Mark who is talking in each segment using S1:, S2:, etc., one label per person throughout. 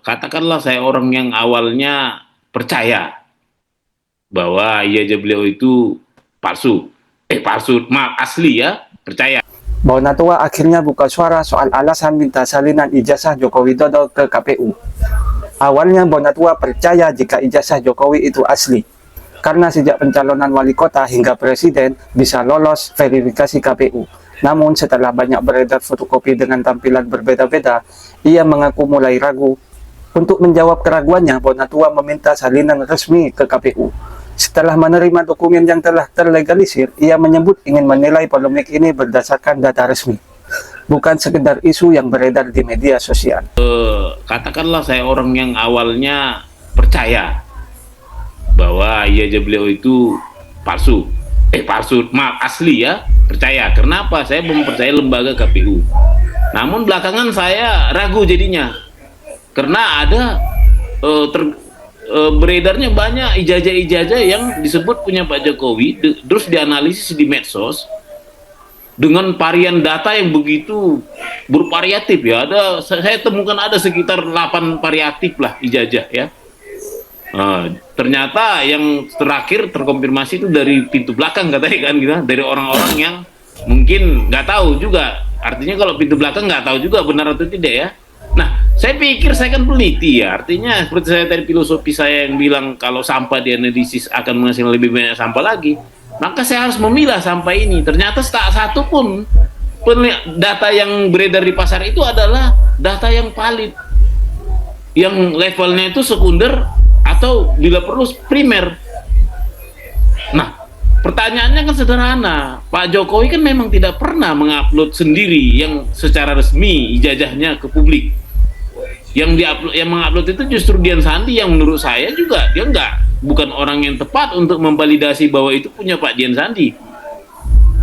S1: Katakanlah saya orang yang awalnya percaya bahwa ijazah beliau itu palsu. Palsu, maaf, asli ya, percaya.
S2: Bonatua akhirnya buka suara soal alasan minta salinan ijazah Joko Widodo ke KPU. Awalnya Bonatua percaya jika ijazah Jokowi itu asli, karena sejak pencalonan wali kota hingga presiden bisa lolos verifikasi KPU. Namun setelah banyak beredar fotokopi dengan tampilan berbeda-beda, ia mengaku mulai ragu. Untuk menjawab keraguannya, Bonatua meminta salinan resmi ke KPU. Setelah menerima dokumen yang telah terlegalisir, ia menyebut ingin menilai polemik ini berdasarkan data resmi, bukan sekedar isu yang beredar di media sosial.
S1: Katakanlah saya orang yang awalnya percaya bahwa ijazah beliau itu palsu. Palsu, maaf, asli ya, percaya. Kenapa? Saya mempercayai lembaga KPU. Namun belakangan saya ragu jadinya, karena ada beredarnya banyak ijazah-ijazah yang disebut punya Pak Jokowi, terus dianalisis di medsos dengan varian data yang begitu bervariatif ya. Saya temukan ada sekitar 8 variatif lah ijazah ya. Ternyata yang terakhir terkonfirmasi itu dari pintu belakang katanya kan gitu, dari orang-orang yang mungkin nggak tahu juga. Artinya kalau pintu belakang nggak tahu juga benar atau tidak ya. Nah, saya pikir saya kan peneliti ya, artinya seperti saya tadi filosofi saya yang bilang kalau sampah dianalisis akan menghasilkan lebih banyak sampah lagi, maka saya harus memilah sampah ini. Ternyata tak satu pun data yang beredar di pasar itu adalah data yang valid, yang levelnya itu sekunder atau bila perlu primer. Nah, pertanyaannya kan sederhana, Pak Jokowi kan memang tidak pernah mengupload sendiri yang secara resmi ijazahnya ke publik. Yang mengupload itu justru Dian Sandi, yang menurut saya juga dia bukan orang yang tepat untuk memvalidasi bahwa itu punya Pak Dian Sandi.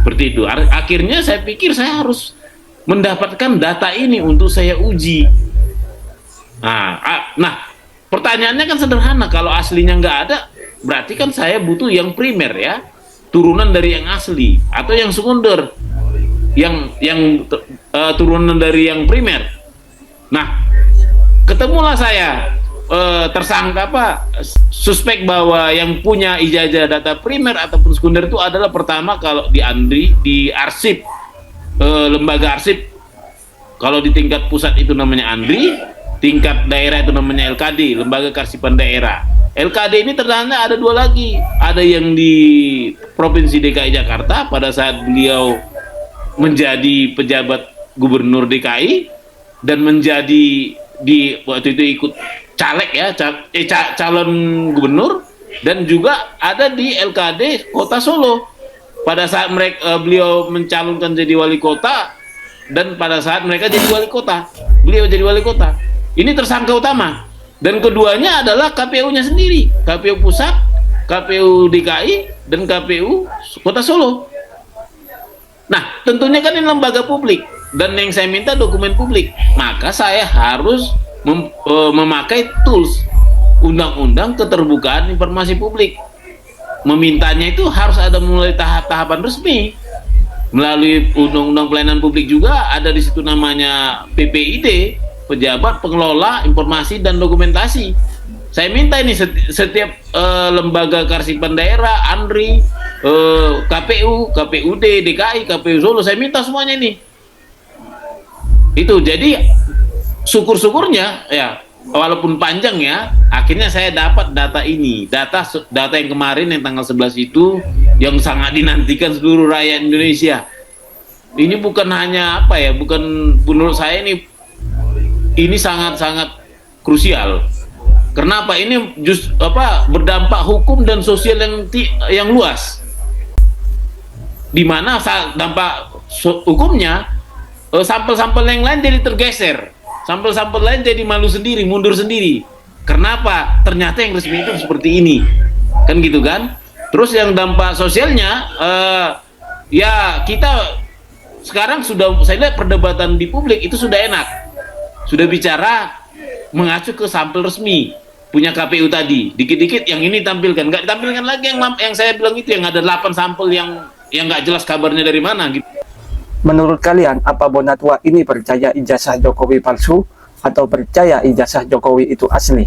S1: Seperti itu. Akhirnya saya pikir saya harus mendapatkan data ini untuk saya uji. Nah, pertanyaannya kan sederhana, kalau aslinya nggak ada, berarti kan saya butuh yang primer ya, turunan dari yang asli, atau yang sekunder, yang turunan dari yang primer. Nah, ketemulah saya tersangka suspek bahwa yang punya ijazah data primer ataupun sekunder itu adalah pertama kalau di arsip, lembaga arsip, kalau di tingkat pusat itu namanya ANDRI, tingkat daerah itu namanya LKD, lembaga kearsipan daerah. LKD ini ternyata ada 2 lagi, ada yang di Provinsi DKI Jakarta pada saat beliau menjadi pejabat gubernur DKI dan menjadi waktu itu ikut caleg ya, calon gubernur, dan juga ada di LKD Kota Solo pada saat beliau mencalonkan jadi wali kota, dan pada saat mereka jadi wali kota, beliau jadi wali kota. Ini tersangka utama, dan keduanya adalah KPU-nya sendiri, KPU pusat, KPU DKI, dan KPU Kota Solo. Nah, tentunya kan ini lembaga publik, dan yang saya minta dokumen publik, maka saya harus memakai tools undang-undang keterbukaan informasi publik. Memintanya itu harus ada mulai tahapan resmi melalui undang-undang pelayanan publik, juga ada di situ namanya PPID, pejabat pengelola informasi dan dokumentasi. Saya minta ini setiap lembaga kearsipan daerah, ANDRI, KPU, KPUD, DKI, KPU Solo, saya minta semuanya ini. Itu jadi syukur-syukurnya ya, walaupun panjang ya, akhirnya saya dapat data ini, data yang kemarin yang tanggal 11 itu, yang sangat dinantikan seluruh rakyat Indonesia. Ini bukan hanya bukan, menurut saya ini sangat-sangat krusial. Kenapa? Ini berdampak hukum dan sosial yang luas, di mana dampak hukumnya, sampel-sampel yang lain jadi tergeser, sampel-sampel lain jadi malu sendiri, mundur sendiri. Kenapa? Ternyata yang resmi itu seperti ini, kan gitu kan. Terus yang dampak sosialnya, ya kita sekarang sudah, saya lihat perdebatan di publik itu sudah enak, sudah bicara mengacu ke sampel resmi punya KPU tadi. Dikit-dikit yang ini tampilkan, nggak ditampilkan lagi yang saya bilang itu, yang ada 8 sampel yang nggak jelas kabarnya dari mana gitu.
S2: Menurut kalian, apa Bonatua ini percaya ijazah Jokowi palsu? atau percaya ijazah Jokowi itu asli.